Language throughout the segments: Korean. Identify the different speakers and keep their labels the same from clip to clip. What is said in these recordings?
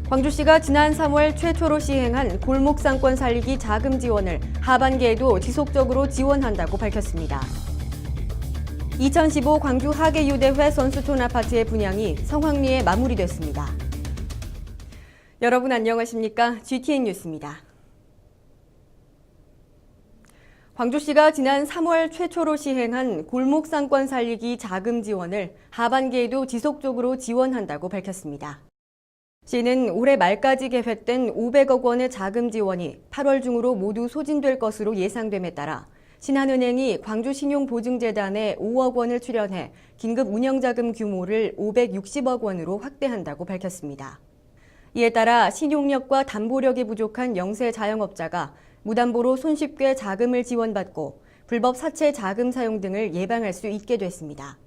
Speaker 1: 광주시가 지난 3월 최초로 시행한 골목상권 살리기 자금 지원을 하반기에도 지속적으로 지원한다고 밝혔습니다. 2015 광주 하계유대회 선수촌 아파트의 분양이 성황리에 마무리됐습니다. 여러분 안녕하십니까? GTN 뉴스입니다. 광주시가 지난 3월 최초로 시행한 골목상권 살리기 자금 지원을 하반기에도 지속적으로 지원한다고 밝혔습니다. 시는 올해 말까지 계획된 500억 원의 자금 지원이 8월 중으로 모두 소진될 것으로 예상됨에 따라 신한은행이 광주신용보증재단에 5억 원을 출연해 긴급 운영자금 규모를 560억 원으로 확대한다고 밝혔습니다. 이에 따라 신용력과 담보력이 부족한 영세 자영업자가 무담보로 손쉽게 자금을 지원받고 불법 사채 자금 사용 등을 예방할 수 있게 됐습니다.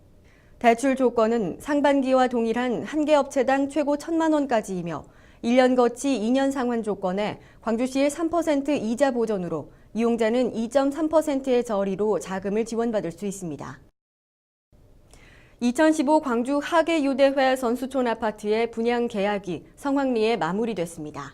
Speaker 1: 대출 조건은 상반기와 동일한 한 개 업체당 최고 1,000만 원까지이며 1년 거치 2년 상환 조건에 광주시의 3% 이자 보전으로 이용자는 2.3%의 저리로 자금을 지원받을 수 있습니다. 2015 광주 하계유대회 선수촌 아파트의 분양 계약이 성황리에 마무리됐습니다.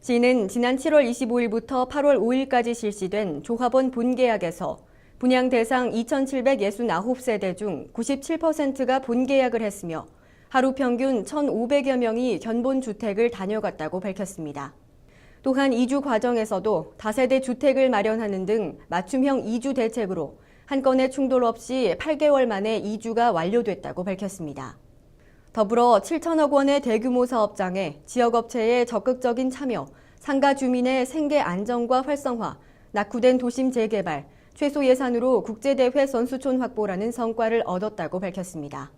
Speaker 1: 시는 지난 7월 25일부터 8월 5일까지 실시된 조합원 본계약에서 분양 대상 2,769세대 중 97%가 본계약을 했으며 하루 평균 1,500여 명이 견본주택을 다녀갔다고 밝혔습니다. 또한 이주 과정에서도 다세대 주택을 마련하는 등 맞춤형 이주 대책으로 한 건의 충돌 없이 8개월 만에 이주가 완료됐다고 밝혔습니다. 더불어 7천억 원의 대규모 사업장에 지역업체의 적극적인 참여, 상가 주민의 생계 안정과 활성화, 낙후된 도심 재개발, 최소 예산으로 국제대회 선수촌 확보라는 성과를 얻었다고 밝혔습니다.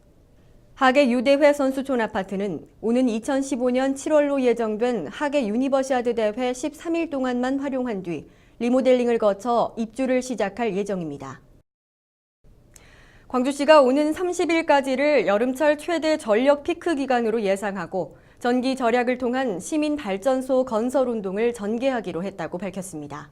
Speaker 1: 하계유대회 선수촌 아파트는 오는 2015년 7월로 예정된 하계 유니버시아드 대회 13일 동안만 활용한 뒤 리모델링을 거쳐 입주를 시작할 예정입니다. 광주시가 오는 30일까지를 여름철 최대 전력 피크 기간으로 예상하고 전기 절약을 통한 시민발전소 건설 운동을 전개하기로 했다고 밝혔습니다.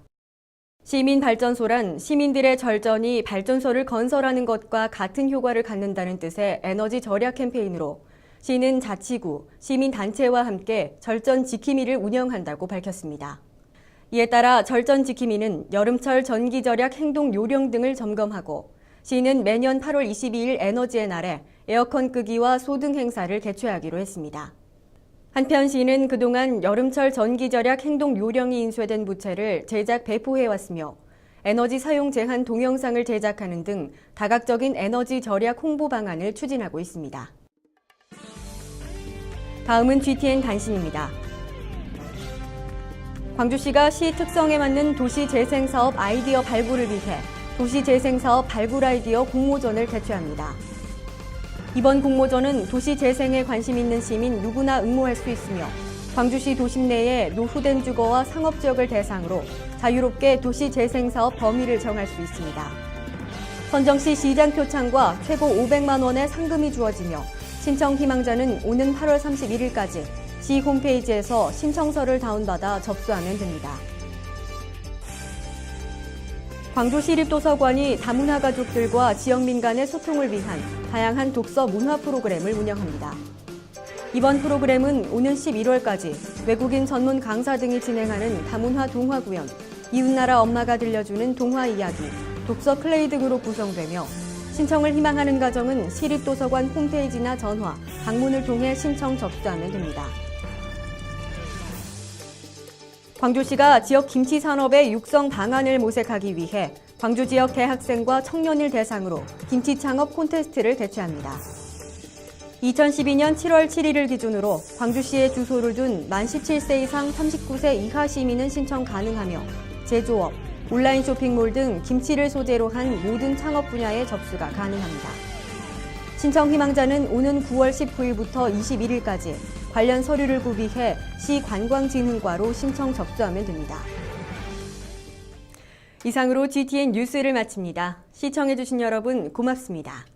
Speaker 1: 시민발전소란 시민들의 절전이 발전소를 건설하는 것과 같은 효과를 갖는다는 뜻의 에너지 절약 캠페인으로 시는 자치구, 시민단체와 함께 절전 지킴이를 운영한다고 밝혔습니다. 이에 따라 절전 지킴이는 여름철 전기 절약 행동 요령 등을 점검하고 시는 매년 8월 22일 에너지의 날에 에어컨 끄기와 소등 행사를 개최하기로 했습니다. 한편 시는 그동안 여름철 전기 절약 행동 요령이 인쇄된 부채를 제작 배포해왔으며 에너지 사용 제한 동영상을 제작하는 등 다각적인 에너지 절약 홍보 방안을 추진하고 있습니다. 다음은 GTN 단신입니다. 광주시가 시 특성에 맞는 도시재생사업 아이디어 발굴을 위해 도시재생사업 발굴 아이디어 공모전을 개최합니다. 이번 공모전은 도시재생에 관심 있는 시민 누구나 응모할 수 있으며 광주시 도심 내의 노후된 주거와 상업지역을 대상으로 자유롭게 도시재생사업 범위를 정할 수 있습니다. 선정 시 시장 표창과 최고 500만 원의 상금이 주어지며 신청 희망자는 오는 8월 31일까지 시 홈페이지에서 신청서를 다운받아 접수하면 됩니다. 광주시립도서관이 다문화 가족들과 지역민 간의 소통을 위한 다양한 독서 문화 프로그램을 운영합니다. 이번 프로그램은 오는 11월까지 외국인 전문 강사 등이 진행하는 다문화 동화 구연, 이웃나라 엄마가 들려주는 동화 이야기, 독서 플레이 등으로 구성되며 신청을 희망하는 가정은 시립도서관 홈페이지나 전화, 방문을 통해 신청 접수하면 됩니다. 광주시가 지역 김치 산업의 육성 방안을 모색하기 위해 광주 지역 대학생과 청년을 대상으로 김치 창업 콘테스트를 개최합니다. 2012년 7월 7일을 기준으로 광주시에 주소를 둔 만 17세 이상 39세 이하 시민은 신청 가능하며 제조업, 온라인 쇼핑몰 등 김치를 소재로 한 모든 창업 분야에 접수가 가능합니다. 신청 희망자는 오는 9월 19일부터 21일까지 관련 서류를 구비해 시 관광진흥과로 신청 접수하면 됩니다. 이상으로 GTN 뉴스를 마칩니다. 시청해주신 여러분 고맙습니다.